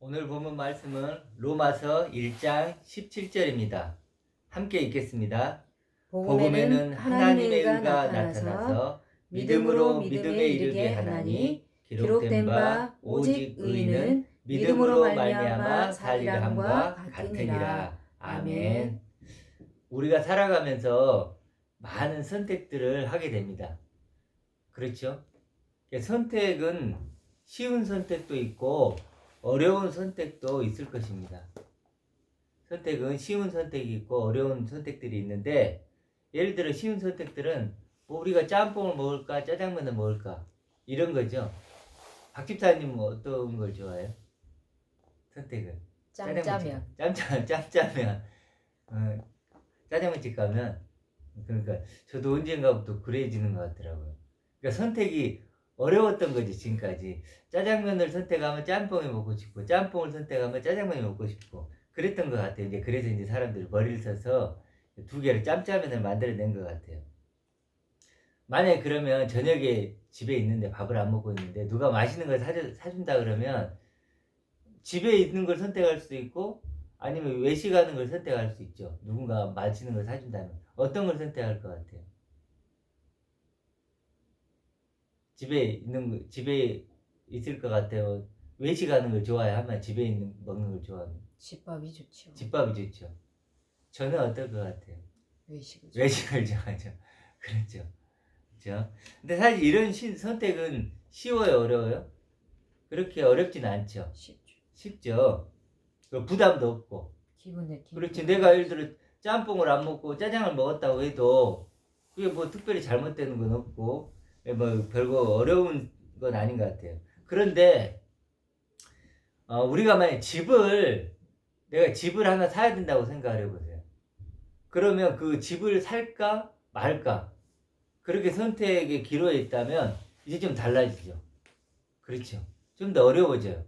오늘 본문 말씀은 로마서 1장 17절입니다. 함께 읽겠습니다. 복음에는 하나님의 의가 나타나서 믿음으로 믿음에 이르게 하나니 기록된 바 오직 의인은 믿음으로 말미암아 살리라 함과 같으니라. 아멘. 우리가 살아가면서 많은 선택들을 하게 됩니다. 그렇죠? 선택은 쉬운 선택도 있고 어려운 선택도 있을 것입니다. 선택은 쉬운 선택이 있고 어려운 선택들이 있는데, 예를 들어 쉬운 선택들은 뭐 우리가 짬뽕을 먹을까 짜장면을 먹을까 이런 거죠. 박 집사님은 어떤 걸 좋아해요? 선택은 짬짜면. 짬짜면. 짜장면집 가면, 그러니까 저도 언젠가부터 그래지는 것 같더라고요. 그러니까 선택이 어려웠던 거지. 지금까지 짜장면을 선택하면 짬뽕이 먹고 싶고, 짬뽕을 선택하면 짜장면이 먹고 싶고 그랬던 것 같아요. 이제 그래서 이제 사람들이 머리를 써서 두 개를 짬짜면을 만들어낸 것 같아요. 만약에 그러면 저녁에 집에 있는데 밥을 안 먹고 있는데 누가 맛있는 걸 사준다 그러면 집에 있는 걸 선택할 수도 있고 아니면 외식하는 걸 선택할 수 있죠. 누군가 맛있는 걸 사준다면 어떤 걸 선택할 것 같아요? 집에 있을 것 같아요. 외식하는 걸 좋아해요? 하면 집에 먹는 걸 좋아하는? 집밥이 좋죠. 집밥이 좋죠. 저는 어떨 것 같아요? 외식을 좋아하죠. 그렇죠. 그렇죠. 근데 사실 이런 선택은 쉬워요, 어려워요? 그렇게 어렵진 않죠. 쉽죠. 부담도 없고. 기분 내키고. 그렇지. 내가 예를 들어 짬뽕을 안 먹고 짜장을 먹었다고 해도 그게 뭐 특별히 잘못되는 건 없고 뭐 별거 어려운 건 아닌 것 같아요. 그런데 우리가 만약 내가 집을 하나 사야 된다고 생각을 해보세요. 그러면 그 집을 살까 말까 그렇게 선택의 기로에 있다면 이제 좀 달라지죠. 그렇죠. 좀 더 어려워져요.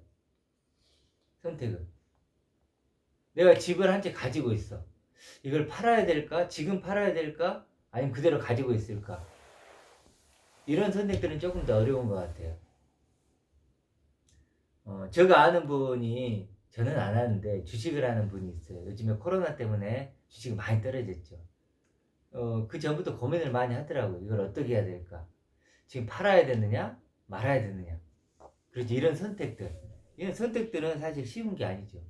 선택은. 내가 집을 한 채 가지고 있어. 이걸 팔아야 될까? 지금 팔아야 될까? 아니면 그대로 가지고 있을까? 이런 선택들은 조금 더 어려운 것 같아요. 제가 아는 분이, 저는 안 하는데 주식을 하는 분이 있어요. 요즘에 코로나 때문에 주식이 많이 떨어졌죠. 그 전부터 고민을 많이 하더라고요. 이걸 어떻게 해야 될까? 지금 팔아야 되느냐? 말아야 되느냐? 그렇지. 이런 선택들은 사실 쉬운 게 아니죠.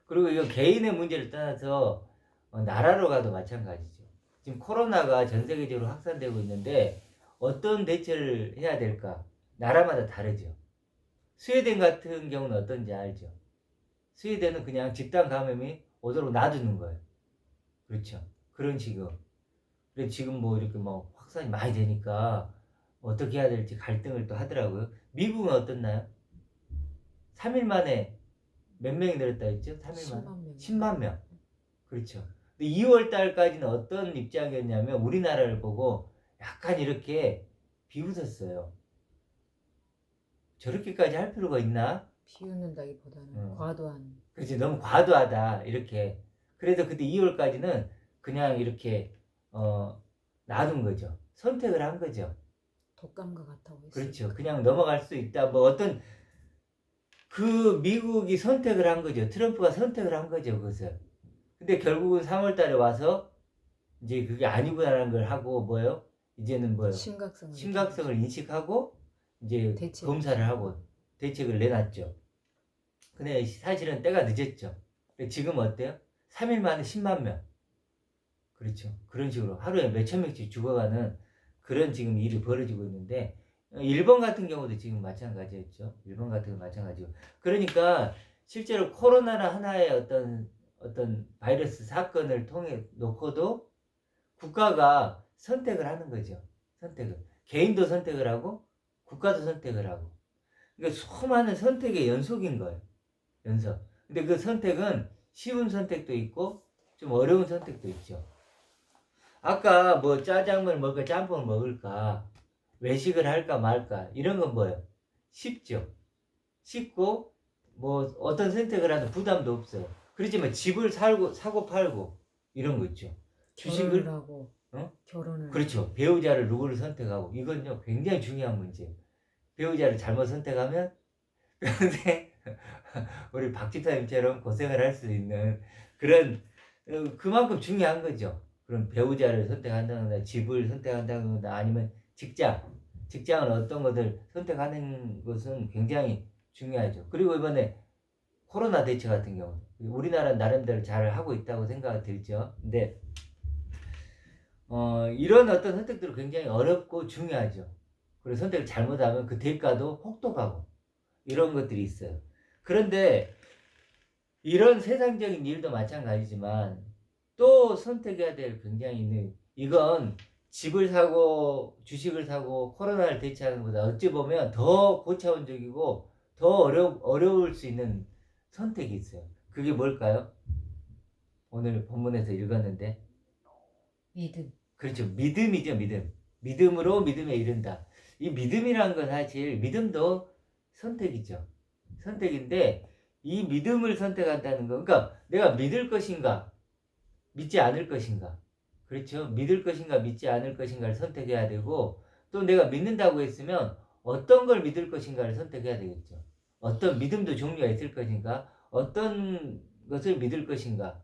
그리고 이건 개인의 문제를 떠나서 나라로 가도 마찬가지죠. 지금 코로나가 전 세계적으로 확산되고 있는데 어떤 대처를 해야 될까? 나라마다 다르죠. 스웨덴 같은 경우는 어떤지 알죠? 스웨덴은 그냥 집단 감염이 오도록 놔두는 거예요. 그렇죠. 그런 식으로. 그래서 지금 뭐 이렇게 뭐 확산이 많이 되니까 어떻게 해야 될지 갈등을 또 하더라고요. 미국은 어떻나요? 3일 만에 몇 명이 늘었다 했죠? 3일 만에? 10만 명. 그렇죠. 2월 달까지는 어떤 입장이었냐면 우리나라를 보고 약간 이렇게 비웃었어요. 저렇게까지 할 필요가 있나? 비웃는다기보다는 과도한. 그렇지. 너무 과도하다. 이렇게. 그래서 그때 2월까지는 그냥 이렇게 놔둔 거죠. 선택을 한 거죠. 독감과 같다고 했어요. 그렇죠. 그냥 넘어갈 수 있다. 뭐 어떤 그 미국이 선택을 한 거죠. 트럼프가 선택을 한 거죠. 그것을. 근데 결국은 3월 달에 와서 이제 그게 아니구나라는 걸 하고 뭐예요? 이제는 뭐예요? 심각성을 인식하고 이제 검사를 하고 대책을 내놨죠. 근데 사실은 때가 늦었죠. 지금 어때요? 3일 만에 10만 명. 그렇죠. 그런 식으로 하루에 몇천 명씩 죽어가는 그런 지금 일이 벌어지고 있는데, 일본 같은 경우도 지금 마찬가지였죠. 일본 같은 경우 마찬가지고. 그러니까 실제로 코로나나 하나의 어떤 바이러스 사건을 통해 놓고도 국가가 선택을 하는 거죠. 개인도 선택을 하고 국가도 선택을 하고. 그러니까 수많은 선택의 연속인 거예요. 연속. 근데 그 선택은 쉬운 선택도 있고 좀 어려운 선택도 있죠. 아까 뭐 짜장면을 먹을까 짬뽕을 먹을까 외식을 할까 말까 이런 건 뭐예요? 쉽죠. 쉽고 뭐 어떤 선택을 하든 부담도 없어요. 그렇지만 집을 사고 팔고 이런 거 있죠. 주식을 하고 결혼을 그렇죠. 배우자를 누구를 선택하고 이건요 굉장히 중요한 문제예요. 배우자를 잘못 선택하면 평생 우리 박 집사님처럼 고생을 할 수 있는 그런 그만큼 중요한 거죠. 그런 배우자를 선택한다거나 집을 선택한다거나 아니면 직장을 어떤 것을 선택하는 것은 굉장히 중요하죠. 그리고 이번에 코로나 대처 같은 경우 우리나라 나름대로 잘 하고 있다고 생각이 들죠. 근데 이런 어떤 선택들은 굉장히 어렵고 중요하죠. 그리고 선택을 잘못하면 그 대가도 혹독하고 이런 것들이 있어요. 그런데 이런 세상적인 일도 마찬가지지만 또 선택해야 될 굉장히 있는 이건 집을 사고 주식을 사고 코로나를 대처하는 것보다 어찌 보면 더 고차원적이고 더 어려울 수 있는 선택이 있어요. 그게 뭘까요? 오늘 본문에서 읽었는데 믿음. 그렇죠. 믿음이죠. 믿음으로 믿음에 이른다. 이 믿음이란 건 사실 믿음도 선택이죠. 선택인데 이 믿음을 선택한다는 거 그러니까 내가 믿을 것인가 믿지 않을 것인가 그렇죠. 믿을 것인가 믿지 않을 것인가를 선택해야 되고 또 내가 믿는다고 했으면 어떤 걸 믿을 것인가를 선택해야 되겠죠. 어떤 믿음도 종류가 있을 것인가 어떤 것을 믿을 것인가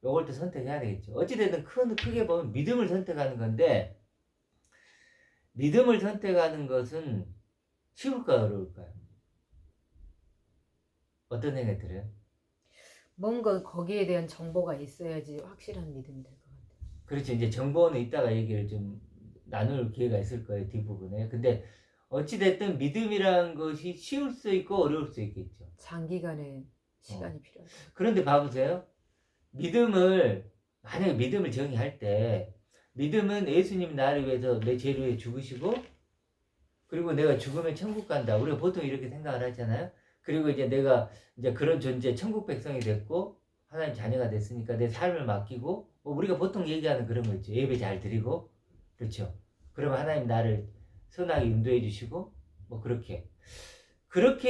요걸 또 선택해야 되겠죠. 어찌됐든 크게 보면 믿음을 선택하는 건데 믿음을 선택하는 것은 쉬울까요 어려울까요? 어떤 생각이 들어요? 뭔가 거기에 대한 정보가 있어야지 확실한 믿음이 될 것 같아요. 그렇죠. 이제 정보는 이따가 얘기를 좀 나눌 기회가 있을 거예요. 뒷부분에. 근데 어찌됐든 믿음이라는 것이 쉬울 수 있고 어려울 수 있겠죠. 장기간의 시간이 필요할 것 같아요. 그런데 봐보세요. 만약에 믿음을 정의할 때 믿음은 예수님이 나를 위해서 내 죄를 위해 죽으시고 그리고 내가 죽으면 천국 간다. 우리가 보통 이렇게 생각을 하잖아요. 그리고 이제 내가 이제 그런 존재 천국 백성이 됐고 하나님 자녀가 됐으니까 내 삶을 맡기고 뭐 우리가 보통 얘기하는 그런 거 있죠. 예배 잘 드리고 그렇죠. 그러면 하나님 나를 선하게 인도해 주시고 뭐 그렇게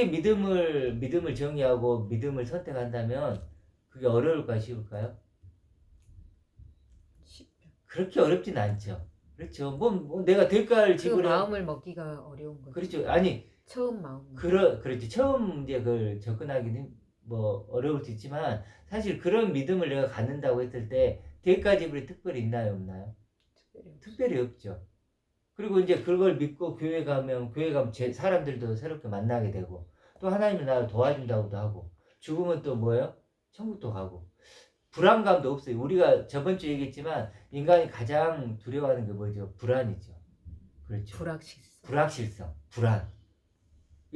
믿음을 정의하고 믿음을 선택한다면 그게 어려울까 쉬울까요? 쉽죠. 그렇게 어렵진 않죠. 그렇죠. 뭐 내가 대가를 그 지불해 마음을 먹기가 어려운 거죠. 그렇죠. 아니 처음 마음. 그렇지. 처음 이제 그걸 접근하기는 뭐 어려울 수 있지만 사실 그런 믿음을 내가 갖는다고 했을 때 대가 지불이 특별히 있나요, 없나요? 특별히 없죠. 그리고 이제 그걸 믿고 교회 가면 사람들도 새롭게 만나게 되고 또 하나님이 나를 도와준다고도 하고 죽으면 또 뭐예요? 천국도 가고 불안감도 없어요. 우리가 저번 주에 얘기했지만 인간이 가장 두려워하는 게 뭐죠? 불안이죠. 그렇죠. 불확실성, 불안.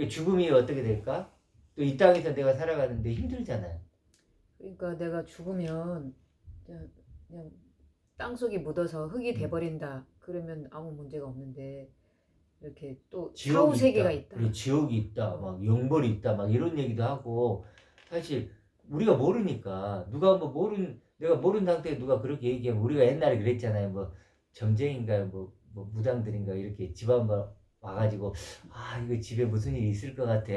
죽음이 어떻게 될까? 또 이 땅에서 내가 살아가는데 힘들잖아요. 그러니까 내가 죽으면 그냥 땅속에 묻어서 흙이 돼버린다. 그러면 아무 문제가 없는데 이렇게 또 사후 세계가 있다. 그리고 지옥이 있다. 막 영벌이 있다. 막 이런 얘기도 하고 사실 우리가 모르니까 내가 모르는 상태에 누가 그렇게 얘기하면 우리가 옛날에 그랬잖아요. 뭐 점쟁인가요? 뭐 무당들인가 이렇게 집 한번 와가지고 이거 집에 무슨 일이 있을 것 같아.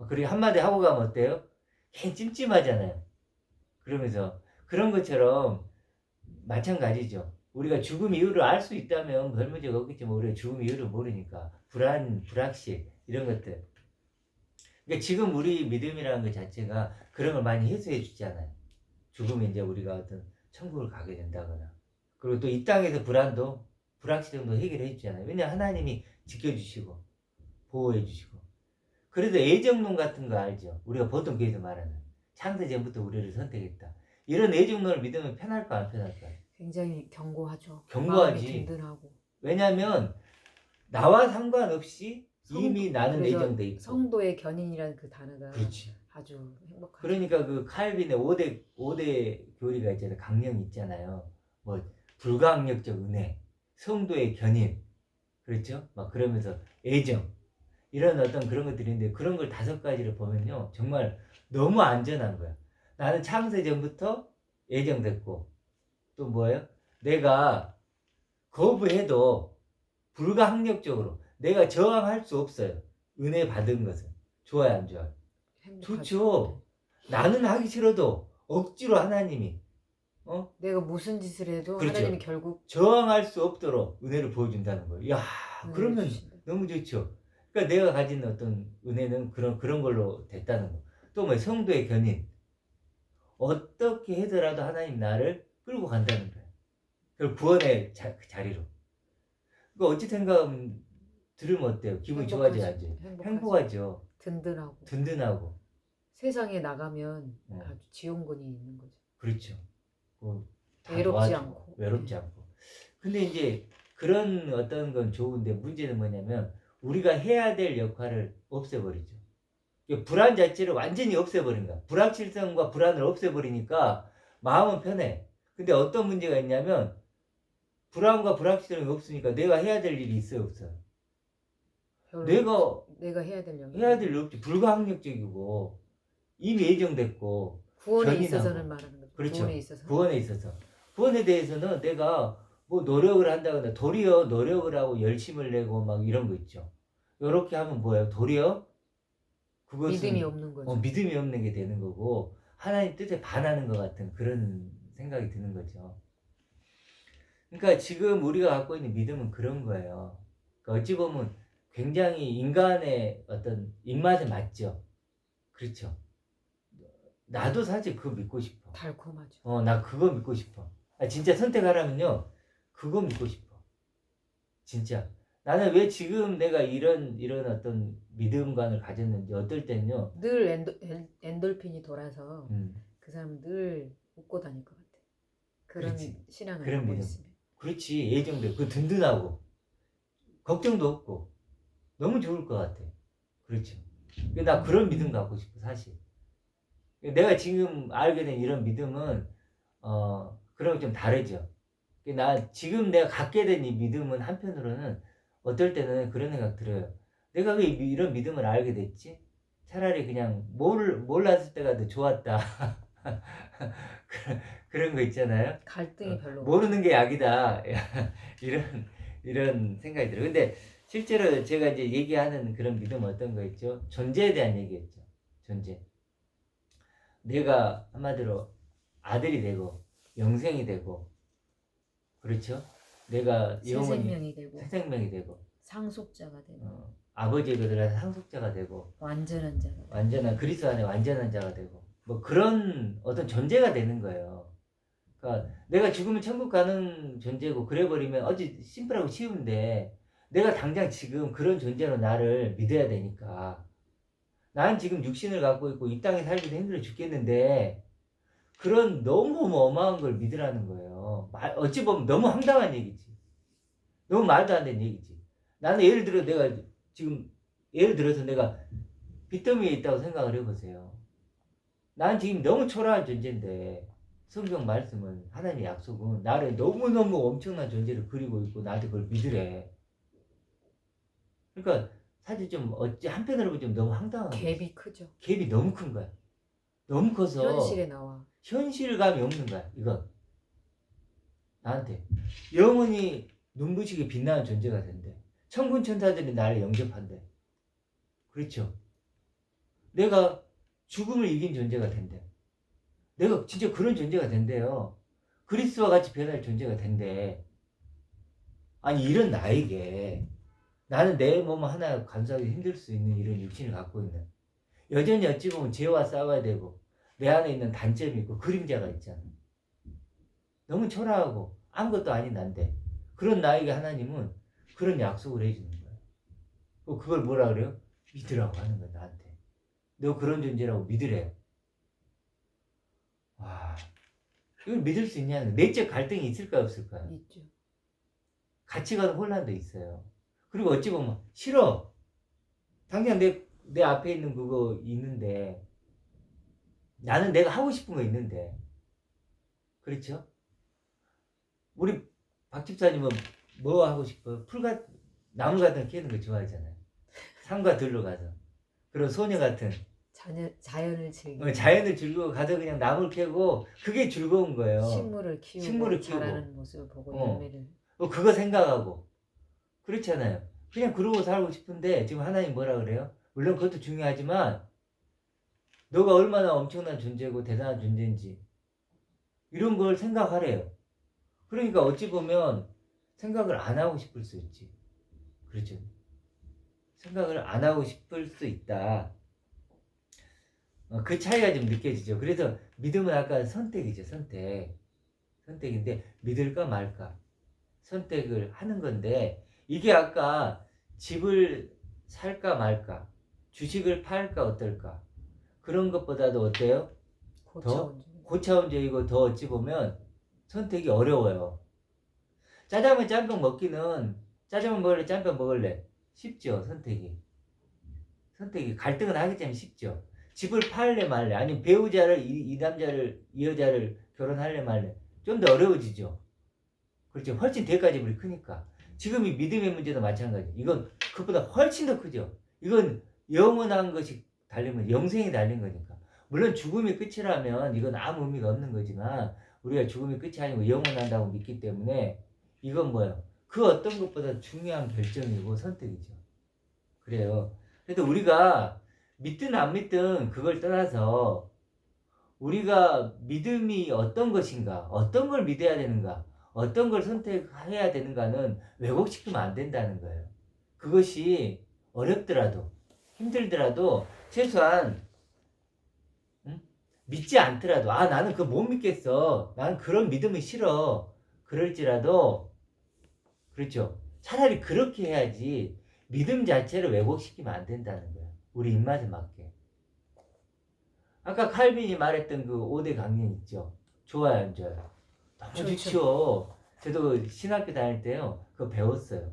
그렇게 한마디 하고 가면 어때요? 괜히 찜찜하잖아요. 그러면서 그런 것처럼 마찬가지죠. 우리가 죽음 이유를 알 수 있다면 별 문제가 없겠지만 우리가 죽음 이유를 모르니까 불확실 이런 것들. 그러니까 지금 우리 믿음이라는 것 자체가 그런 걸 많이 해소해 주잖아요. 죽으면 이제 우리가 어떤 천국을 가게 된다거나 그리고 또 이 땅에서 불확실성도 해결해 주잖아요. 왜냐 하나님이 지켜주시고 보호해 주시고 그래도 애정론 같은 거 알죠? 우리가 보통 교회에서 말하는 창세전부터 우리를 선택했다. 이런 애정론을 믿으면 편할까 안 편할까? 굉장히 견고하죠. 견고하지. 마음이 든든하고. 왜냐하면 나와 상관없이 이미 나는 애정돼 있고. 성도의 견인이라는 그 단어가 그렇지. 아주 행복하죠. 그러니까 그 칼빈의 5대 교리가 있잖아요. 강령이 있잖아요. 뭐 불가항력적 은혜, 성도의 견인, 그렇죠? 막 그러면서 애정 이런 어떤 그런 것들이 있는데 그런 걸 5가지를 보면요 정말 너무 안전한 거야. 나는 창세 전부터 애정됐고 또 뭐예요? 내가 거부해도 불가항력적으로 내가 저항할 수 없어요. 은혜 받은 것은 좋아요 안 좋아요? 행복하죠. 좋죠. 나는 하기 싫어도 억지로 하나님이 내가 무슨 짓을 해도 그렇죠. 하나님이 결국 저항할 수 없도록 은혜를 보여준다는 거예요. 야 그러면 주신다. 너무 좋죠. 그러니까 내가 가진 어떤 은혜는 그런 걸로 됐다는 거. 또 뭐 성도의 견인. 어떻게 해서라도 하나님 나를 끌고 간다는 거예요. 그 구원의 그 자리로. 그 어찌 생각하면 들으면 어때요? 기분이 좋아져야지. 행복하죠. 든든하고. 든든하고. 세상에 나가면 어. 아주 지원군이 있는 거죠. 그렇죠. 다 외롭지 도와주고, 않고. 외롭지 않고. 근데 이제 그런 어떤 건 좋은데 문제는 뭐냐면 우리가 해야 될 역할을 없애버리죠. 불안 자체를 완전히 없애버린 거야. 불확실성과 불안을 없애버리니까 마음은 편해. 근데 어떤 문제가 있냐면 불안과 불확실성이 없으니까 내가 해야 될 일이 있어요, 없어요? 내가 해야 될 일. 해야 될 일 없지. 불가항력적이고 이미 예정됐고 구원에 견인하고. 있어서는 말하는 거죠. 그렇죠. 구원에 구원에 있어서. 구원에 대해서는 내가 뭐 노력을 한다거나 도리어 노력을 하고 열심을 내고 막 이런 거 있죠. 이렇게 하면 뭐예요? 도리어 그것은 믿음이 없는 거죠. 믿음이 없는 게 되는 거고 하나님 뜻에 반하는 것 같은 그런 생각이 드는 거죠. 그러니까 지금 우리가 갖고 있는 믿음은 그런 거예요. 그러니까 어찌 보면 굉장히 인간의 어떤 입맛에 맞죠. 그렇죠. 나도 사실 그거 믿고 싶어. 달콤하죠. 나 그거 믿고 싶어. 진짜 선택하라면요. 그거 믿고 싶어. 진짜. 나는 왜 지금 내가 이런 어떤 믿음관을 가졌는지 어떨 때는요. 늘 엔돌핀이 돌아서 음, 그 사람은 늘 웃고 다닐 것 같아. 그런 그렇지. 신앙을 그런 갖고 믿음. 있으면. 그렇지. 예정돼. 그 든든하고 걱정도 없고 너무 좋을 것 같아. 그렇죠. 나 그런 믿음 갖고 싶어 사실. 내가 지금 알게 된 이런 믿음은 그런 좀 다르죠. 나 지금 내가 갖게 된 이 믿음은 한편으로는 어떨 때는 그런 생각 들어요. 내가 왜 이런 믿음을 알게 됐지? 차라리 그냥 몰랐을 때가 더 좋았다. 그런 거 있잖아요. 갈등이 별로 모르는 게 약이다. 이런 생각이 들어요. 근데 실제로 제가 이제 얘기하는 그런 믿음 어떤 거 있죠? 존재에 대한 얘기였죠. 존재. 내가 한마디로 아들이 되고 영생이 되고 그렇죠? 내가 새 생명이 되고 새 생명이 되고 상속자가 되고 아버지의 것들한테 상속자가 되고 완전한 자가 되고 완전한 그리스도 안에 완전한 자가 되고 뭐 그런 어떤 존재가 되는 거예요. 그러니까 내가 죽으면 천국 가는 존재고 그래 버리면 어찌 심플하고 쉬운데 내가 당장 지금 그런 존재로 나를 믿어야 되니까 난 지금 육신을 갖고 있고 이 땅에 살기도 힘들어 죽겠는데 그런 너무 어마어마한 걸 믿으라는 거예요. 어찌 보면 너무 황당한 얘기지. 너무 말도 안 되는 얘기지. 나는 예를 들어 내가 지금 예를 들어서 내가 빚더미에 있다고 생각을 해보세요. 난 지금 너무 초라한 존재인데 성경 말씀은 하나님의 약속은 나를 너무너무 엄청난 존재를 그리고 있고 나한테 그걸 믿으래. 그러니까 사실 좀 어찌 한편으로 보면 좀 너무 황당한 갭이 크죠. 갭이 너무 큰 거야. 너무 커서 현실에 나와. 현실감이 없는 거야. 이거 나한테 영원히 눈부시게 빛나는 존재가 된대. 천군 천사들이 나를 영접한대. 그렇죠. 내가 죽음을 이긴 존재가 된대. 내가 진짜 그런 존재가 된대요. 그리스도와 같이 변할 존재가 된대. 아니 이런 나에게 나는 내 몸 하나 감수하기 힘들 수 있는 이런 육신을 갖고 있는 여전히 어찌 보면 죄와 싸워야 되고 내 안에 있는 단점이 있고 그림자가 있잖아. 너무 초라하고 아무것도 아닌 난데 그런 나에게 하나님은 그런 약속을 해주는 거야. 그걸 뭐라 그래요? 믿으라고 하는 거야 나한테. 너 그런 존재라고 믿으래요. 와, 이걸 믿을 수 있냐는 내적 갈등이 있을까요 없을까요? 있죠. 가치관 혼란도 있어요. 그리고 어찌 보면 싫어. 당장 내 앞에 있는 그거 있는데 나는 내가 하고 싶은 거 있는데 그렇죠? 우리 박 집사님은 뭐 하고 싶어요? 나무 같은 거 키우는 거 좋아하잖아요. 산과 들로 가서 그런 소녀 같은 자연을 즐기고 자연을 즐기고 가서 그냥 나무를 캐고 그게 즐거운 거예요. 식물을 키우고 자라는 모습을 보고 열매를 그거 생각하고 그렇잖아요. 그냥 그러고 살고 싶은데 지금 하나님 뭐라 그래요? 물론 그것도 중요하지만 너가 얼마나 엄청난 존재고 대단한 존재인지 이런 걸 생각하래요. 그러니까 어찌 보면 생각을 안 하고 싶을 수 있지. 그렇죠. 생각을 안 하고 싶을 수 있다. 그 차이가 좀 느껴지죠. 그래서 믿음은 아까 선택이죠. 선택인데 믿을까 말까 선택을 하는 건데 이게 아까 집을 살까 말까 주식을 팔까 어떨까 그런 것보다도 어때요? 더 고차원적. 고차원적이고 더 어찌 보면 선택이 어려워요. 짜장면 짬뽕 먹기는 짜장면 먹을래 짬뽕 먹을래 쉽죠. 선택이 갈등은 하겠지만 쉽죠. 집을 팔래 말래 아니면 배우자를 이 남자를 이 여자를 결혼할래 말래 좀 더 어려워지죠. 그렇죠. 훨씬 대가 지불이 크니까. 지금 이 믿음의 문제도 마찬가지. 이건 그보다 훨씬 더 크죠. 이건 영원한 것이 달리면 영생이 달린 거니까. 물론 죽음이 끝이라면 이건 아무 의미가 없는 거지만 우리가 죽음이 끝이 아니고 영원한다고 믿기 때문에 이건 뭐예요? 그 어떤 것보다 중요한 결정이고 선택이죠. 그래요. 그래도 우리가 믿든 안 믿든 그걸 떠나서 우리가 믿음이 어떤 것인가, 어떤 걸 믿어야 되는가, 어떤 걸 선택해야 되는가는 왜곡시키면 안 된다는 거예요. 그것이 어렵더라도, 힘들더라도, 최소한, 믿지 않더라도, 아, 나는 그거 못 믿겠어. 나는 그런 믿음이 싫어. 그럴지라도, 그렇죠. 차라리 그렇게 해야지 믿음 자체를 왜곡시키면 안 된다는 거예요. 우리 입맛에 맞게. 아까 칼빈이 말했던 그 5대 강령 있죠. 좋아요, 안 좋아요? 너무 좋죠. 좋죠. 저도 신학교 다닐 때요. 그거 배웠어요.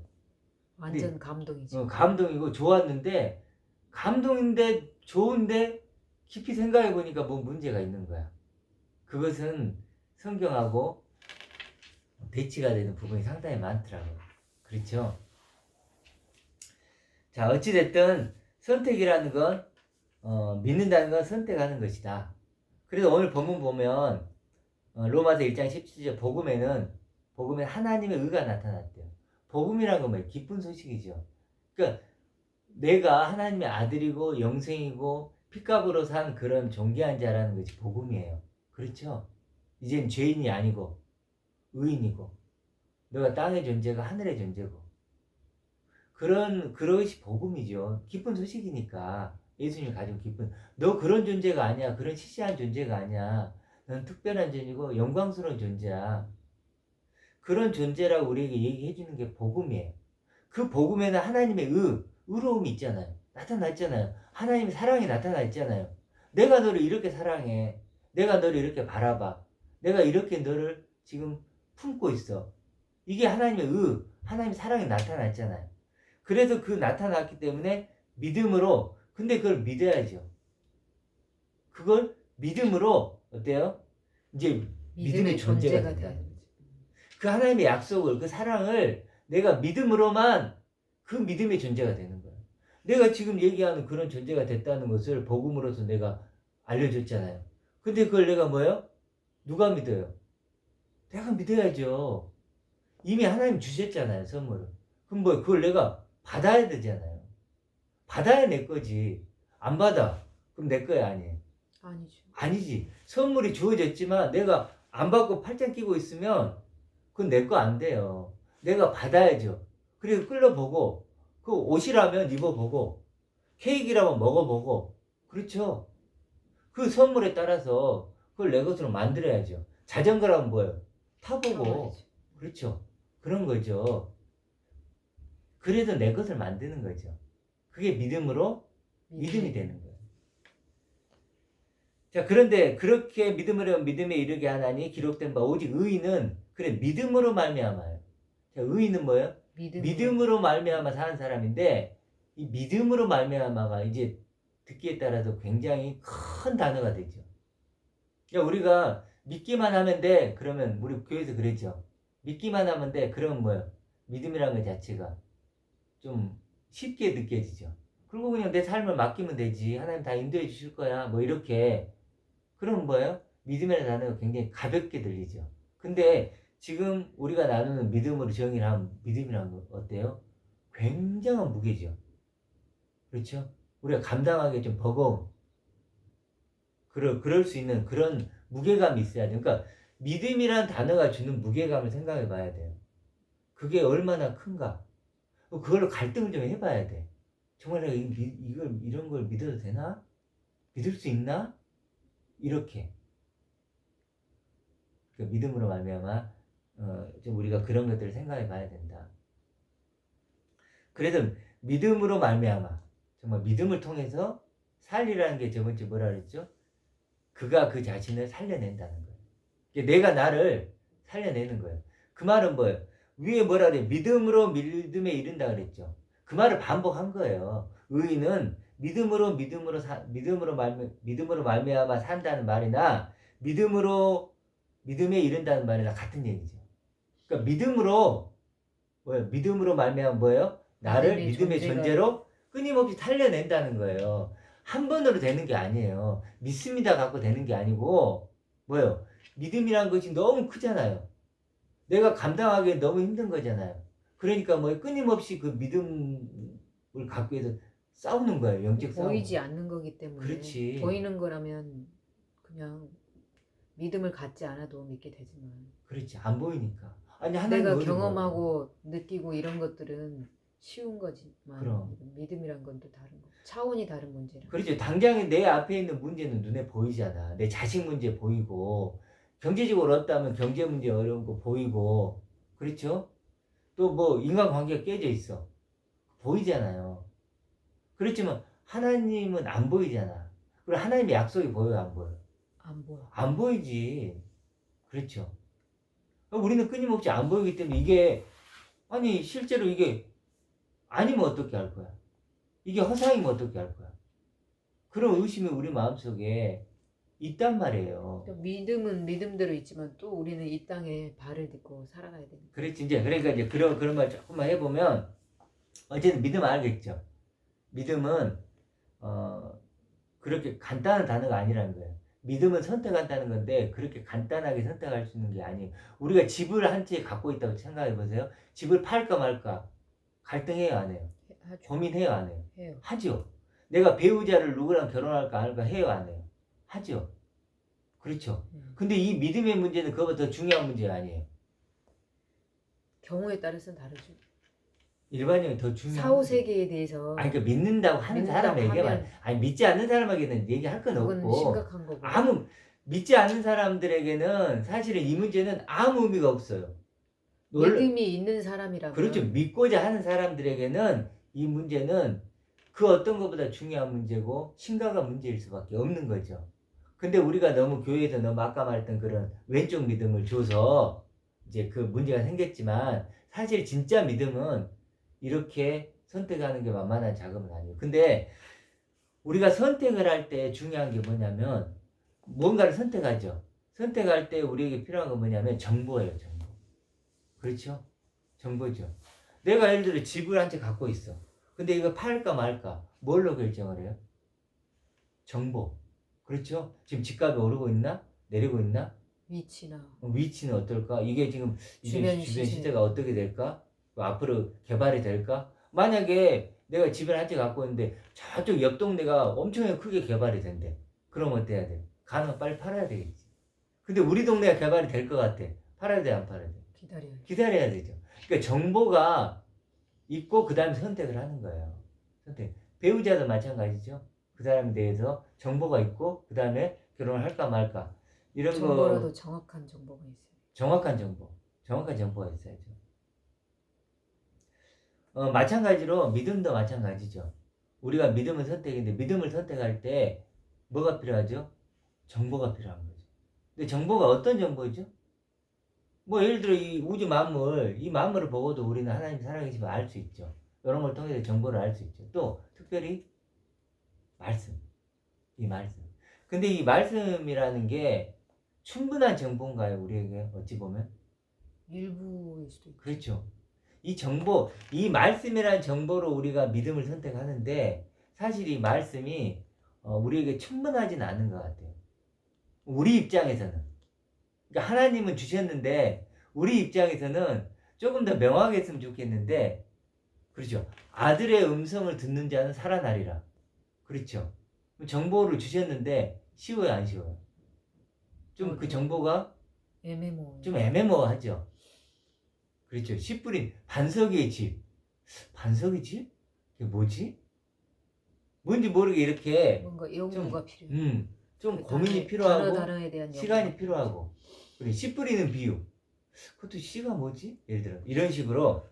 완전 감동이죠. 감동이고 좋았는데 감동인데 좋은데 깊이 생각해 보니까 뭐 문제가 있는 거야. 그것은 성경하고 대치가 되는 부분이 상당히 많더라고요. 그렇죠? 자, 어찌됐든 선택이라는 건 믿는다는 건 선택하는 것이다. 그래서 오늘 본문 보면 로마서 1장 17절 복음에 하나님의 의가 나타났대요. 복음이란 건 뭐예요? 기쁜 소식이죠. 그러니까 내가 하나님의 아들이고 영생이고 피값으로 산 그런 존귀한 자라는 것이 복음이에요. 그렇죠? 이젠 죄인이 아니고 의인이고 너가 땅의 존재가 하늘의 존재고 그것이 복음이죠. 기쁜 소식이니까 예수님이 가지고 기쁜 너 그런 존재가 아니야. 그런 시시한 존재가 아니야. 넌 특별한 존재고 영광스러운 존재야. 그런 존재라고 우리에게 얘기해 주는 게 복음이에요. 그 복음에는 하나님의 의로움이 있잖아요. 나타났잖아요. 하나님의 사랑이 나타나 있잖아요. 내가 너를 이렇게 사랑해. 내가 너를 이렇게 바라봐. 내가 이렇게 너를 지금 품고 있어. 이게 하나님의 하나님의 사랑이 나타났잖아요. 그래서 그 나타났기 때문에 믿음으로, 근데 그걸 믿어야죠. 그걸 믿음으로, 어때요? 이제 믿음의 존재가 된다. 그 하나님의 약속을, 그 사랑을 내가 믿음으로만 그 믿음의 존재가 되는 거예요. 내가 지금 얘기하는 그런 존재가 됐다는 것을 복음으로서 내가 알려줬잖아요. 근데 그걸 내가 뭐예요? 누가 믿어요? 내가 믿어야죠. 이미 하나님 주셨잖아요, 선물을. 그럼 뭐, 그걸 내가 받아야 되잖아요. 받아야 내 거지. 안 받아. 그럼 내 거야, 아니에요? 아니죠. 아니지. 선물이 주어졌지만 내가 안 받고 팔짱 끼고 있으면 그건 내 거 안 돼요. 내가 받아야죠. 그리고 끌려보고, 그 옷이라면 입어보고, 케이크라면 먹어보고, 그렇죠? 그 선물에 따라서 그걸 내 것으로 만들어야죠. 자전거라면 뭐예요? 타보고, 타봐야죠. 그렇죠? 그런 거죠. 그래서 내 것을 만드는 거죠. 그게 믿음으로 믿음이 되는 거예요. 자, 그런데 그렇게 믿음으로 믿음에 이르게 하나니 기록된 바 오직 의인은 그래 믿음으로 말미암아요. 자, 의인은 뭐예요? 믿음으로 말미암아 사는 사람인데 이 믿음으로 말미암아가 이제 듣기에 따라서 굉장히 큰 단어가 되죠. 그러니까 우리가 믿기만 하면 돼. 그러면 우리 교회에서 그랬죠. 믿기만 하면 돼. 그러면 뭐예요? 믿음이라는 것 자체가 좀 쉽게 느껴지죠. 그리고 그냥 내 삶을 맡기면 되지. 하나님 다 인도해 주실 거야. 뭐 이렇게. 그럼 뭐예요? 믿음이라는 단어가 굉장히 가볍게 들리죠. 근데 지금 우리가 나누는 믿음으로 정의를 하면 믿음이라는 건 어때요? 굉장한 무게죠. 그렇죠? 우리가 감당하기 좀 버거운 그럴 수 있는 그런 무게감이 있어야 돼요. 그러니까 믿음이라는 단어가 주는 무게감을 생각해 봐야 돼요. 그게 얼마나 큰가? 그걸로 갈등을 좀 해봐야 돼. 정말 내가 이런 걸 믿어도 되나? 믿을 수 있나? 이렇게. 그 믿음으로 말미암아 좀 우리가 그런 것들을 생각해 봐야 된다. 그래도 믿음으로 말미암아 정말 믿음을 통해서 살리라는 게 저번주에 뭐라 그랬죠? 그가 그 자신을 살려낸다는 거예요. 내가 나를 살려내는 거예요. 그 말은 뭐예요? 위에 뭐라 그래요? 믿음으로 믿음에 이른다 그랬죠. 그 말을 반복한 거예요. 의인은 믿음으로 말미암아 산다는 말이나 믿음에 이른다는 말이나 같은 얘기죠. 그러니까 믿음으로 말미암아 뭐예요? 나를 믿음의 존재로 끊임없이 살려낸다는 거예요. 한 번으로 되는 게 아니에요. 믿습니다 갖고 되는 게 아니고 뭐예요? 믿음이란 것이 너무 크잖아요. 내가 감당하기엔 너무 힘든 거잖아요. 그러니까 뭐 끊임없이 그 믿음을 갖기 위해서 싸우는 거예요. 영적 싸움. 보이지 않는 거기 때문에. 그렇지. 보이는 거라면 그냥 믿음을 갖지 않아도 믿게 되지만. 그렇지. 안 보이니까. 아니 하나님 내가 어디 경험하고 느끼고 이런 것들은 쉬운 거지만 그럼. 믿음이란 건 또 다른 거. 차원이 다른 문제라. 그렇죠. 당장에 내 앞에 있는 문제는 눈에 보이잖아. 내 자식 문제 보이고 경제적으로 어렵다면 경제 문제 어려운 거 보이고 그렇죠? 또 뭐 인간관계가 깨져 있어. 보이잖아요. 그렇지만 하나님은 안 보이잖아. 그리고 하나님의 약속이 보여요, 안 보여요? 안 보여. 안 보이지. 그렇죠. 우리는 끊임없이 안 보이기 때문에 이게 아니 실제로 이게 아니면 어떻게 할 거야? 이게 허상이면 어떻게 할 거야? 그런 의심이 우리 마음속에 있단 말이에요. 그러니까 믿음은 믿음대로 있지만 또 우리는 이 땅에 발을 딛고 살아가야 되니까. 그렇지. 그러니까 이제 그런 말 조금만 해보면 어쨌든 믿음 알겠죠. 믿음은 그렇게 간단한 단어가 아니라는 거예요. 믿음은 선택한다는 건데 그렇게 간단하게 선택할 수 있는 게 아니에요. 우리가 집을 한 채 갖고 있다고 생각해 보세요. 집을 팔까 말까 갈등해요, 안 해요? 하죠. 고민해요, 안 해요? 해요. 하죠. 내가 배우자를 누구랑 결혼할까 안 할까 해요, 안 해요? 하죠. 그렇죠. 근데 이 믿음의 문제는 그거보다 더 중요한 문제 아니에요. 경우에 따라서는 다르죠. 일반적인 더 중요한 사후 세계에 대해서 아니 그 믿는다고 하는 사람에게만 아니 믿지 않는 사람에게는 얘기할 건 그건 없고 심각한 거고. 아무 믿지 않는 사람들에게는 사실은 이 문제는 아무 의미가 없어요. 믿음이 있는 사람이라면 그렇죠. 믿고자 하는 사람들에게는 이 문제는 그 어떤 것보다 중요한 문제고 심각한 문제일 수밖에 없는 거죠. 근데 우리가 너무 교회에서 너무 아까 말했던 그런 왼쪽 믿음을 줘서 이제 그 문제가 생겼지만 사실 진짜 믿음은 이렇게 선택하는 게 만만한 작업은 아니에요. 근데 우리가 선택을 할 때 중요한 게 뭐냐면 뭔가를 선택하죠. 선택할 때 우리에게 필요한 건 뭐냐면 정보예요. 정보. 그렇죠? 정보죠. 내가 예를 들어 집을 한 채 갖고 있어. 근데 이거 팔까 말까 뭘로 결정을 해요? 정보. 그렇죠? 지금 집값이 오르고 있나? 내리고 있나? 위치는 어떨까? 이게 지금 주변 시세가 어떻게 될까? 앞으로 개발이 될까? 만약에 내가 집을 한 채 갖고 있는데 저쪽 옆 동네가 엄청 크게 개발이 된대. 그럼 어때야 돼? 가능하면 빨리 팔아야 되겠지. 근데 우리 동네가 개발이 될 것 같아. 팔아야 돼, 안 팔아야 돼? 기다려야 되죠. 그러니까 정보가 있고 그 다음에 선택을 하는 거예요. 선택. 배우자도 마찬가지죠. 그 사람에 대해서 정보가 있고 그 다음에 결혼을 할까 말까. 이런 정보라도 거 정확한 정보가 있어요. 정확한 정보가 있어야죠. 마찬가지로 믿음도 마찬가지죠. 우리가 믿음을 선택인데 믿음을 선택할 때 뭐가 필요하죠? 정보가 필요한 거죠. 근데 정보가 어떤 정보죠? 뭐 예를 들어 이 우주 만물, 이 만물을 보고도 우리는 하나님 살아계심을 알 수 있죠. 이런 걸 통해서 정보를 알 수 있죠. 또 특별히 말씀, 이 말씀. 근데 이 말씀이라는 게 충분한 정보인가요? 우리에게 어찌 보면? 일부일 수도 있고. 그렇죠. 이 정보, 이 말씀이라는 정보로 우리가 믿음을 선택하는데 사실 이 말씀이 우리에게 충분하진 않은 것 같아요. 우리 입장에서는. 그러니까 하나님은 주셨는데 우리 입장에서는 조금 더 명확하게 했으면 좋겠는데 그렇죠. 아들의 음성을 듣는 자는 살아나리라. 그렇죠. 정보를 주셨는데 쉬워요, 안 쉬워요? 좀 그 정보가 좀 애매모호하죠. 그렇죠. 씨 뿌린 반석의 집. 반석의 집? 이게 뭐지? 뭔지 모르게 이렇게 뭔가 연구가 필요해. 좀 그 고민이 단어 필요하고 단어에 대한 시간이 연구가 필요하고 그리고 씨 뿌리는 비유 그것도 씨가 뭐지? 예를 들어 이런 식으로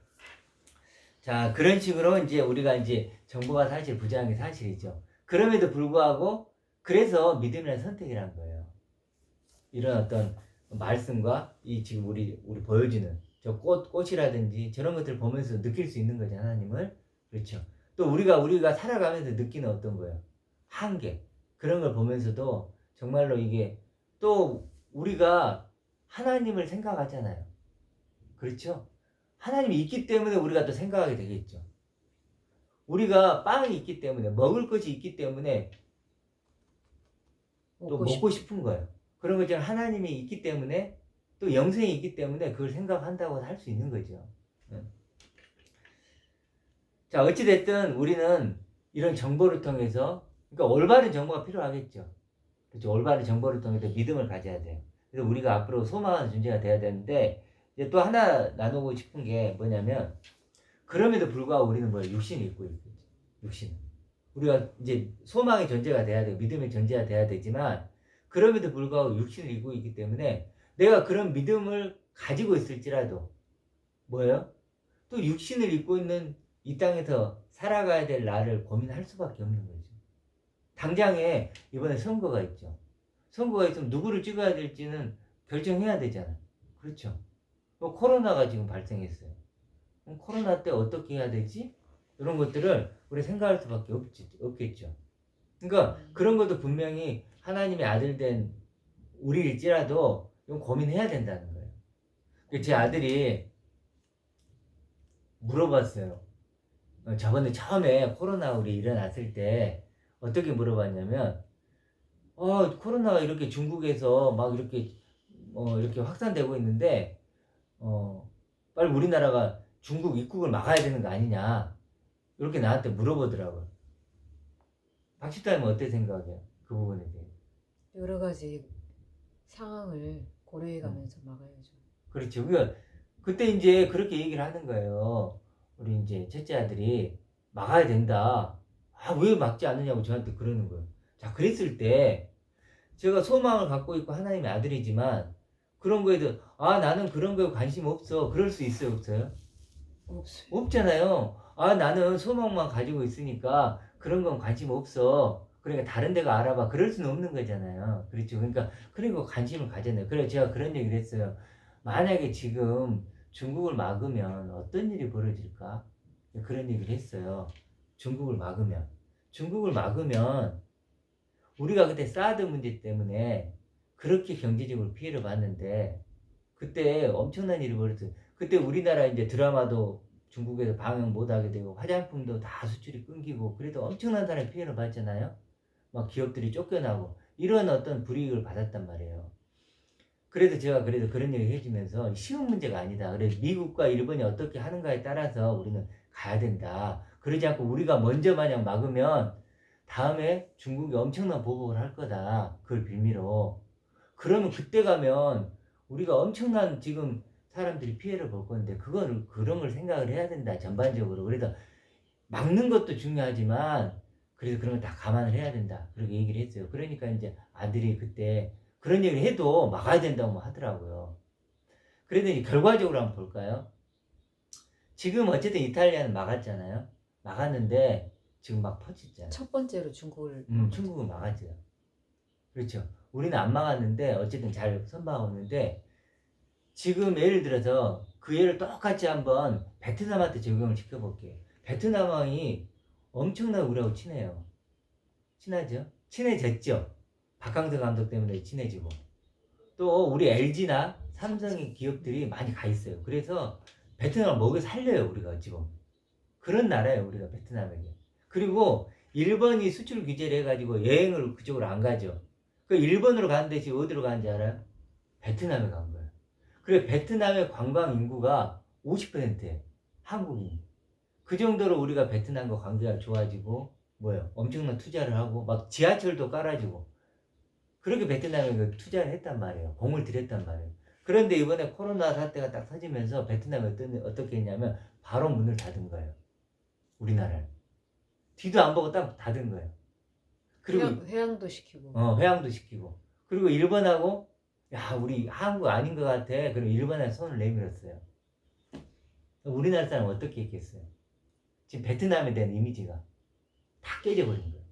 자 그런 식으로 이제 우리가 이제 정보가 사실 부재한 게 사실이죠. 그럼에도 불구하고 그래서 믿음이란 선택이란 거예요. 이런 어떤 말씀과 이 지금 우리 보여주는 저 꽃이라든지 저런 것들을 보면서 느낄 수 있는 거죠 하나님을. 그렇죠. 또 우리가 살아가면서 느끼는 어떤 거예요 한계 그런 걸 보면서도 정말로 이게 또 우리가 하나님을 생각하잖아요. 그렇죠. 하나님이 있기 때문에 우리가 또 생각하게 되겠죠. 우리가 빵이 있기 때문에 먹을 것이 있기 때문에 또 먹고 싶은 거예요. 그런 것처럼 하나님이 있기 때문에 또 영생이 있기 때문에 그걸 생각한다고 할 수 있는 거죠. 자 어찌됐든 우리는 이런 정보를 통해서 그러니까 올바른 정보가 필요하겠죠. 그렇죠. 올바른 정보를 통해서 믿음을 가져야 돼요. 그래서 우리가 앞으로 소망하는 존재가 돼야 되는데 이제 또 하나 나누고 싶은 게 뭐냐면 그럼에도 불구하고 우리는 뭐 육신이 있고 있겠죠. 육신. 우리가 이제 소망의 존재가 돼야 되고 믿음의 존재가 돼야 되지만 그럼에도 불구하고 육신을 입고 있기 때문에 내가 그런 믿음을 가지고 있을지라도 뭐예요? 또 육신을 입고 있는 이 땅에서 살아가야 될 나를 고민할 수밖에 없는 거죠. 당장에 이번에 선거가 있죠. 선거가 있으면 누구를 찍어야 될지는 결정해야 되잖아요. 그렇죠. 뭐 코로나가 지금 발생했어요. 그럼 코로나 때 어떻게 해야 되지? 이런 것들을 우리 생각할 수밖에 없겠죠. 그러니까 그런 것도 분명히 하나님의 아들 된 우리일지라도 좀 고민해야 된다는 거예요. 제 아들이 물어봤어요. 저번에 처음에 코로나 우리 일어났을 때 어떻게 물어봤냐면 코로나가 이렇게 중국에서 막 이렇게 확산되고 있는데 빨리 우리나라가 중국 입국을 막아야 되는 거 아니냐 이렇게 나한테 물어보더라고요. 박식타임은 어떻게 생각해요? 그 부분에 대해. 여러 가지 상황을 고려해가면서 막아야죠. 그렇죠. 그때 이제 그렇게 얘기를 하는 거예요. 우리 이제 첫째 아들이 막아야 된다. 왜 막지 않느냐고 저한테 그러는 거예요. 자, 그랬을 때 제가 소망을 갖고 있고 하나님의 아들이지만 그런 거에도 나는 그런 거에 관심 없어. 그럴 수 있어요, 없어요? 없어요. 없잖아요. 나는 소망만 가지고 있으니까 그런 건 관심 없어. 그러니까 다른 데가 알아봐. 그럴 수는 없는 거잖아요. 그렇죠. 그러니까 그런 거 관심을 가졌네요. 그래서 제가 그런 얘기를 했어요. 만약에 지금 중국을 막으면 어떤 일이 벌어질까? 그런 얘기를 했어요. 중국을 막으면. 중국을 막으면 우리가 그때 사드 문제 때문에 그렇게 경제적으로 피해를 봤는데 그때 엄청난 일이 벌어졌어요. 그때 우리나라 이제 드라마도 중국에서 방영 못하게 되고 화장품도 다 수출이 끊기고 그래도 엄청난 사람이 피해를 봤잖아요. 막 기업들이 쫓겨나고 이런 어떤 불이익을 받았단 말이에요. 그래서 제가 그런 얘기 해주면서 쉬운 문제가 아니다. 그래서 미국과 일본이 어떻게 하는가에 따라서 우리는 가야 된다. 그러지 않고 우리가 먼저 마냥 막으면 다음에 중국이 엄청난 보복을 할 거다. 그걸 빌미로. 그러면 그때 가면 우리가 엄청난 지금 사람들이 피해를 볼 건데 그런 걸 생각을 해야 된다. 전반적으로. 그래서 막는 것도 중요하지만 그래서 그런 걸 다 감안을 해야 된다. 그렇게 얘기를 했어요. 그러니까 이제 아들이 그때 그런 얘기를 해도 막아야 된다고 하더라고요. 그랬더니 결과적으로 한번 볼까요? 지금 어쨌든 이탈리아는 막았잖아요. 막았는데 지금 막 퍼지잖아요. 첫 번째로 중국을 중국은 막았죠. 그렇죠. 우리는 안 막았는데 어쨌든 잘 선방하는데 지금 예를 들어서 그 예를 똑같이 한번 베트남한테 적용을 시켜볼게요. 베트남 왕이 엄청나게 우리하고 친해요. 친하죠? 친해졌죠? 박항서 감독 때문에 친해지고 또 우리 LG나 삼성의 기업들이 많이 가 있어요. 그래서 베트남을 먹여 살려요. 우리가 지금 그런 나라예요. 우리가 베트남에게. 그리고 일본이 수출 규제를 해가지고 여행을 그쪽으로 안 가죠. 그 일본으로 가는 대신 어디로 가는지 알아요? 베트남에 간 거예요. 그래 베트남의 관광 인구가 50%예요. 한국인. 그 정도로 우리가 베트남과 관계가 좋아지고 뭐예요? 엄청난 투자를 하고 막 지하철도 깔아주고 그렇게 베트남에 그 투자를 했단 말이에요. 공을 들였단 말이에요. 그런데 이번에 코로나 사태가 딱 터지면서 베트남이 어떻게 했냐면 바로 문을 닫은 거예요. 우리나라를. 뒤도 안 보고 딱 닫은 거예요. 그리고 회양도 시키고. 회항도 시키고. 그리고 일본하고 야 우리 한국 아닌 것 같아. 그럼 일본에 손을 내밀었어요. 우리나라 사람 어떻게 했겠어요? 지금 베트남에 대한 이미지가 다 깨져버린 거예요.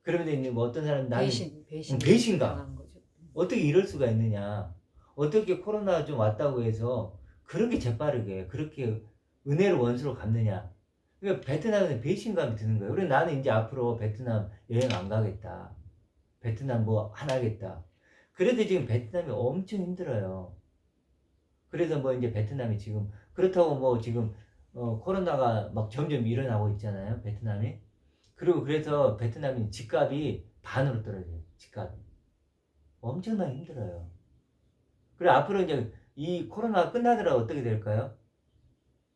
그런데 이제 뭐 어떤 사람 나는 배신감. 당한 거죠. 어떻게 이럴 수가 있느냐? 어떻게 코로나 좀 왔다고 해서 그렇게 재빠르게 그렇게 은혜로 원수로 갚느냐? 그러니까 베트남에는 배신감이 드는 거예요. 그래서 나는 이제 앞으로 베트남 여행 안 가겠다. 베트남 뭐 안 하겠다. 그래도 지금 베트남이 엄청 힘들어요. 그래서 뭐 이제 베트남이 지금 그렇다고 뭐 지금 코로나가 막 점점 일어나고 있잖아요. 베트남이. 그리고 그래서 베트남이 집값이 반으로 떨어져요. 집값이. 엄청나게 힘들어요. 그래 앞으로 이제 이 코로나가 끝나더라도 어떻게 될까요?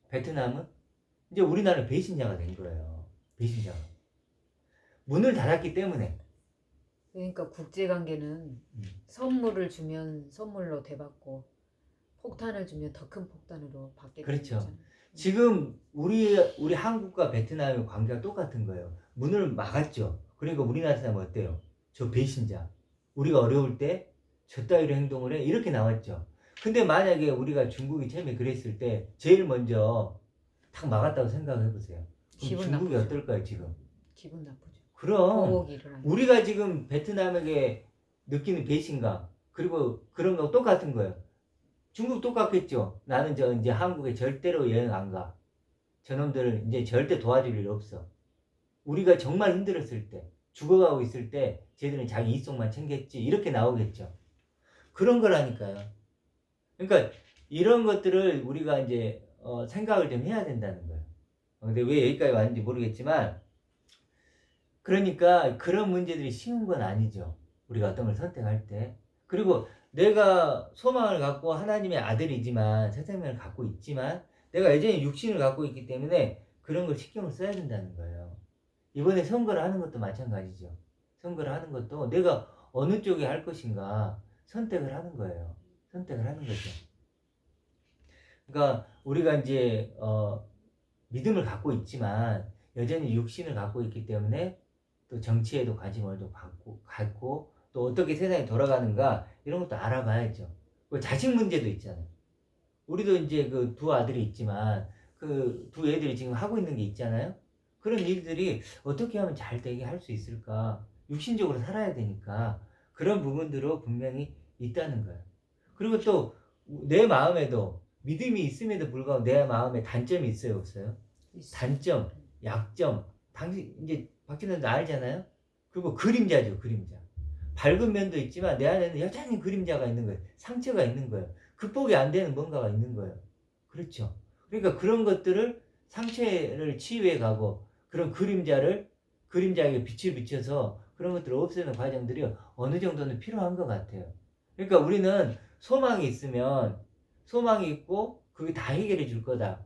베트남은 이제 우리나라는 배신자가 된 거예요. 배신자가. 문을 닫았기 때문에. 그러니까 국제 관계는 선물을 주면 선물로 대받고 폭탄을 주면 더 큰 폭탄으로 받게 되는 그렇죠. 거잖아요. 지금 우리 한국과 베트남의 관계가 똑같은 거예요. 문을 막았죠. 그러니까 우리나라 사람은 어때요? 저 배신자. 우리가 어려울 때 저 따위로 행동을 해. 이렇게 나왔죠. 근데 만약에 우리가 중국이 처음에 그랬을 때 제일 먼저 탁 막았다고 생각해 보세요. 기분 중국이 나쁘죠. 어떨까요 지금? 기분 나쁘죠. 그럼 보복이 일어나요. 우리가 지금 베트남에게 느끼는 배신감 그리고 그런 거 똑같은 거예요. 중국 똑같겠죠. 나는 저 이제 한국에 절대로 여행 안 가. 저놈들 이제 절대 도와줄 일 없어. 우리가 정말 힘들었을 때, 죽어가고 있을 때 쟤들은 자기 이속만 챙겼지. 이렇게 나오겠죠. 그런 거라니까요. 그러니까 이런 것들을 우리가 이제 생각을 좀 해야 된다는 거예요. 근데 왜 여기까지 왔는지 모르겠지만 그러니까 그런 문제들이 쉬운 건 아니죠. 우리가 어떤 걸 선택할 때. 그리고 내가 소망을 갖고 하나님의 아들이지만 세상을 갖고 있지만 내가 여전히 육신을 갖고 있기 때문에 그런 걸 신경을 써야 된다는 거예요. 이번에 선거를 하는 것도 마찬가지죠. 선거를 하는 것도 내가 어느 쪽에 할 것인가 선택을 하는 거예요. 선택을 하는 거죠. 그러니까 우리가 이제 믿음을 갖고 있지만 여전히 육신을 갖고 있기 때문에 또 정치에도 관심을 좀 갖고 또 어떻게 세상이 돌아가는가 이런 것도 알아봐야죠. 그 자식 문제도 있잖아요. 우리도 이제 그 두 아들이 있지만 그 두 애들이 지금 하고 있는 게 있잖아요. 그런 일들이 어떻게 하면 잘 되게 할 수 있을까? 육신적으로 살아야 되니까 그런 부분들로 분명히 있다는 거예요. 그리고 또 내 마음에도 믿음이 있음에도 불구하고 내 마음에 단점이 있어요, 없어요? 있어요. 단점, 약점, 당신 이제 박진원도 알잖아요. 그리고 그림자죠, 그림자. 밝은 면도 있지만 내 안에는 여전히 그림자가 있는 거예요. 상처가 있는 거예요. 극복이 안 되는 뭔가가 있는 거예요. 그렇죠. 그러니까 그런 것들을 상처를 치유해 가고 그런 그림자에게 빛을 비춰서 그런 것들을 없애는 과정들이 어느 정도는 필요한 것 같아요. 그러니까 우리는 소망이 있으면 소망이 있고 그게 다 해결해 줄 거다.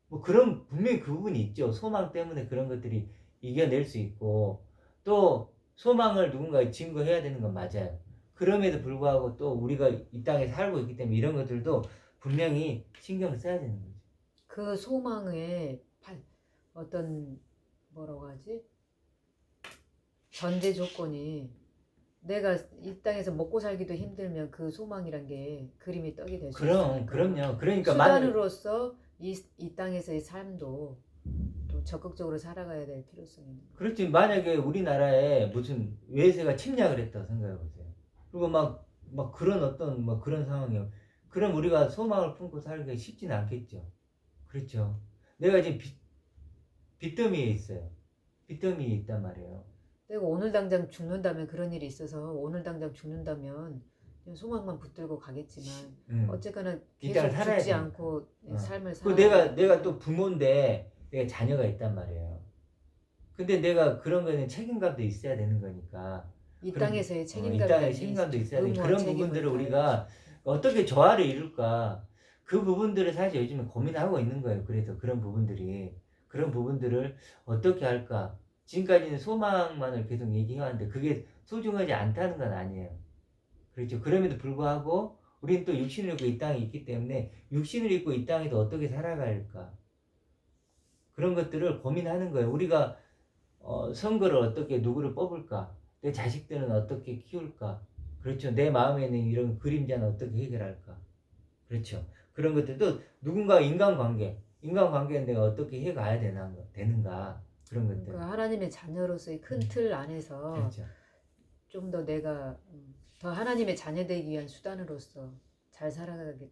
뭐 그런 분명히 그 부분이 있죠. 소망 때문에 그런 것들이 이겨낼 수 있고 또 소망을 누군가에 증거해야 되는 건 맞아요. 그럼에도 불구하고 또 우리가 이 땅에 살고 있기 때문에 이런 것들도 분명히 신경을 써야 되는 거죠. 그 소망의 어떤 뭐라고 하지? 전제 조건이 내가 이 땅에서 먹고 살기도 힘들면 그 소망이란 게 그림이 떡이 될 수 있으니까. 그럼요. 그러니까 수단으로서 이 땅에서의 삶도 또 적극적으로 살아가야 될 필요성이 있는 거예요. 그렇지. 만약에 우리나라에 무슨 외세가 침략을 했다고 생각해 보세요. 그리고 막 그런 어떤 뭐 그런 상황이요. 그럼 우리가 소망을 품고 살기가 쉽지는 않겠죠. 그렇죠. 내가 지금 빚더미에 있어요. 빚더미에 있단 말이에요. 내가 오늘 당장 죽는다면 그런 일이 있어서 오늘 당장 죽는다면 그냥 소망만 붙들고 가겠지만 어쨌거나 이 땅을 계속 살아야 죽지 되니까. 않고 삶을 그 살아야 내가 또 부모인데 내가 자녀가 있단 말이에요. 근데 내가 그런 거는 책임감도 있어야 되는 거니까. 이 그럼, 땅에서의 이 책임감이 땅에 책임감도 있어야 되니 의무와 그런 책임을 부분들을 다해야지. 우리가 어떻게 조화를 이룰까 그 부분들을 사실 요즘에 고민하고 있는 거예요. 그래서 그런 부분들을 어떻게 할까 지금까지는 소망만을 계속 얘기해왔는데 그게 소중하지 않다는 건 아니에요. 그렇죠. 그럼에도 불구하고 우리는 또 육신을 입고 이 땅에 있기 때문에 육신을 입고 이 땅에서 어떻게 살아갈까 그런 것들을 고민하는 거예요. 우리가 선거를 어떻게 누구를 뽑을까? 내 자식들은 어떻게 키울까? 그렇죠. 내 마음에 있는 이런 그림자는 어떻게 해결할까? 그렇죠. 그런 것들도 누군가 인간관계는 내가 어떻게 해가야 되는가? 그런 것들. 그러니까 하나님의 자녀로서의 큰 틀 안에서 그렇죠. 좀 더 내가 더 하나님의 자녀 되기 위한 수단으로서 잘 살아가게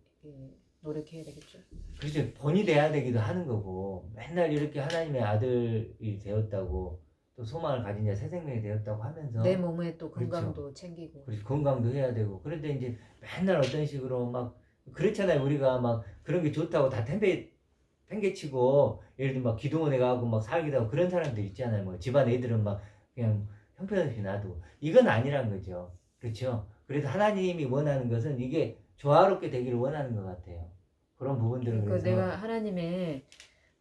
노력해야 되겠죠. 그렇죠. 본이 돼야 되기도 하는 거고 맨날 이렇게 하나님의 아들이 되었다고 또 소망을 가진 자 새 생명이 되었다고 하면서 내 몸에 또 그렇죠. 건강도 챙기고. 그렇죠. 건강도 해야 되고 그런데 이제 맨날 어떤 식으로 막 그렇잖아요. 우리가 막 그런 게 좋다고 다 팽개치고 예를 들면 막 기도원에 가고 막 살기도 하고 그런 사람들 있잖아요. 뭐 집안 애들은 막 그냥 형편없이 놔두고 이건 아니란 거죠. 그렇죠. 그래서 하나님이 원하는 것은 이게 조화롭게 되기를 원하는 것 같아요. 그런 부분들을 그러니까 그래서 내가 하나님의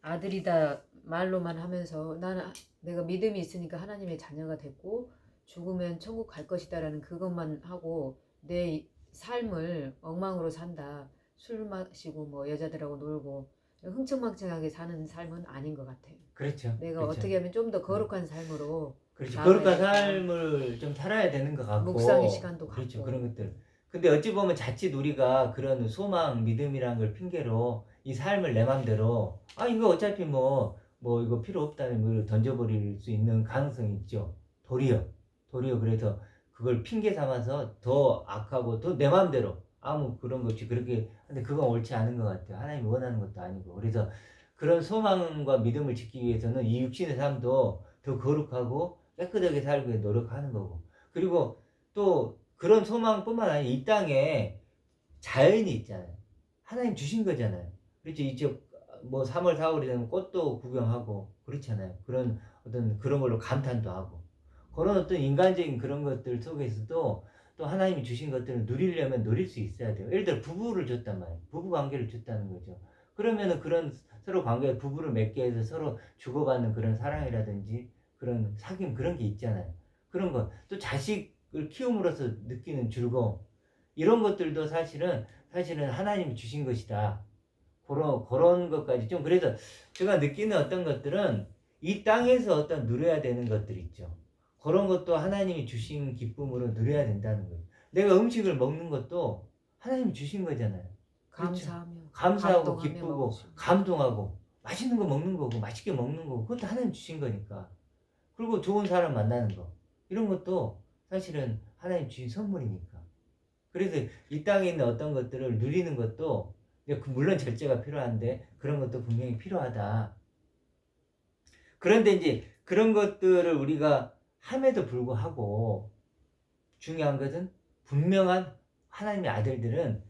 아들이다 말로만 하면서 나는 내가 믿음이 있으니까 하나님의 자녀가 됐고 죽으면 천국 갈 것이다라는 그것만 하고 내 삶을 엉망으로 산다. 술 마시고 뭐 여자들하고 놀고 흥청망청하게 사는 삶은 아닌 것 같아요. 그렇죠. 내가 그렇죠. 어떻게 하면 좀 더 거룩한 삶으로 그렇죠. 나아가야 거룩한 될까? 삶을 좀 살아야 되는 것 같고 묵상의 시간도 그렇죠. 갖고. 그런 것들. 근데 어찌 보면 자칫 우리가 그런 소망, 믿음이란 걸 핑계로 이 삶을 내 맘대로 이거 어차피 뭐 이거 필요 없다는 걸 던져버릴 수 있는 가능성이 있죠. 도리어 그래서 그걸 핑계 삼아서 더 악하고 더 내 맘대로 아무 그런 것 없이 그렇게 근데 그건 옳지 않은 것 같아요. 하나님이 원하는 것도 아니고 그래서 그런 소망과 믿음을 지키기 위해서는 이 육신의 삶도 더 거룩하고 깨끗하게 살기 위해 노력하는 거고 그리고 또 그런 소망뿐만 아니라 이 땅에 자연이 있잖아요. 하나님 주신 거잖아요. 그렇죠. 이쪽 뭐 3월 4월이 되면 꽃도 구경하고 그렇잖아요. 그런 어떤 그런 걸로 감탄도 하고 그런 어떤 인간적인 그런 것들 속에서도 또 하나님이 주신 것들을 누리려면 누릴 수 있어야 돼요. 예를 들어 부부를 줬단 말이에요. 부부 관계를 줬다는 거죠. 그러면은 그런 서로 관계 부부를 맺게 해서 서로 주고받는 그런 사랑이라든지 그런 사귐 그런 게 있잖아요. 그런 것 또 자식을 키움으로써 느끼는 즐거움 이런 것들도 사실은 하나님이 주신 것이다. 그런 것까지 좀 그래서 제가 느끼는 어떤 것들은 이 땅에서 어떤 누려야 되는 것들 있죠. 그런 것도 하나님이 주신 기쁨으로 누려야 된다는 거예요. 내가 음식을 먹는 것도 하나님이 주신 거잖아요. 그렇죠? 감사하며 감사하고 감동하며 기쁘고 먹으시고. 감동하고 맛있는 거 먹는 거고 맛있게 먹는 거고 그것도 하나님 주신 거니까. 그리고 좋은 사람 만나는 거 이런 것도 사실은 하나님 주신 선물이니까. 그래서 이 땅에 있는 어떤 것들을 누리는 것도 물론 절제가 필요한데 그런 것도 분명히 필요하다. 그런데 이제 그런 것들을 우리가 함에도 불구하고 중요한 것은 분명한 하나님의 아들들은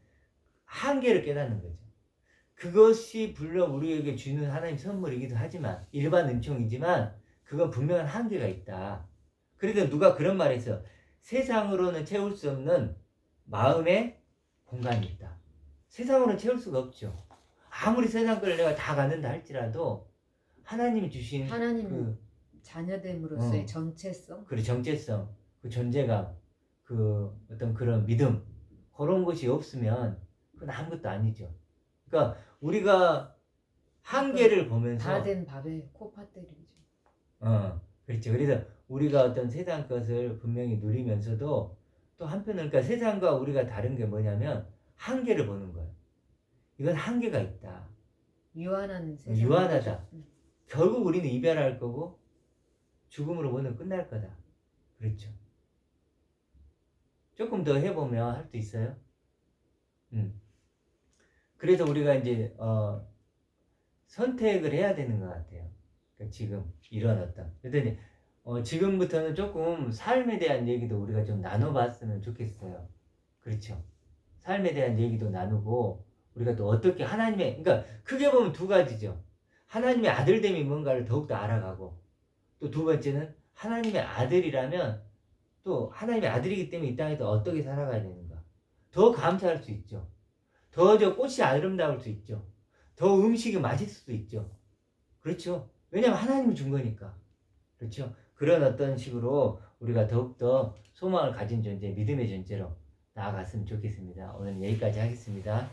한계를 깨닫는 거죠. 그것이 물론 우리에게 주는 하나님 선물이기도 하지만 일반 은총이지만 그건 분명한 한계가 있다. 그래서 누가 그런 말을 했어. 세상으로는 채울 수 없는 마음의 공간이 있다. 세상으로는 채울 수가 없죠. 아무리 세상 걸 내가 다 갖는다 할지라도 하나님이 주신 하나님 자녀됨으로서의 정체성. 그 정체성, 그 존재감, 그 어떤 그런 믿음 그런 것이 없으면 그건 아무것도 아니죠. 그러니까 우리가 한계를 보면서 다 된 밥에 코 파때리죠. 그렇죠. 그래서 우리가 어떤 세상 것을 분명히 누리면서도 또 한편으로 그러니까 세상과 우리가 다른 게 뭐냐면 한계를 보는 거예요. 이건 한계가 있다. 유한한 세상. 유한하다. 결국 우리는 이별할 거고 죽음으로 모두 끝날 거다. 그렇죠. 조금 더 해보면 할 수 있어요. 그래서 우리가 이제 선택을 해야 되는 것 같아요. 그러니까 지금 이런 어떤 그랬더니 지금부터는 조금 삶에 대한 얘기도 우리가 좀 나눠봤으면 좋겠어요. 그렇죠. 삶에 대한 얘기도 나누고 우리가 또 어떻게 하나님의 그러니까 크게 보면 두 가지죠. 하나님의 아들됨이 뭔가를 더욱더 알아가고 또 두 번째는 하나님의 아들이라면 또 하나님의 아들이기 때문에 이 땅에서 어떻게 살아가야 되는가 더 감사할 수 있죠. 더 저 꽃이 아름다울 수 있죠. 더 음식이 맛있을 수 있죠. 그렇죠. 왜냐하면 하나님이 준 거니까. 그렇죠. 그런 어떤 식으로 우리가 더욱더 소망을 가진 존재, 믿음의 존재로 나아갔으면 좋겠습니다. 오늘 여기까지 하겠습니다.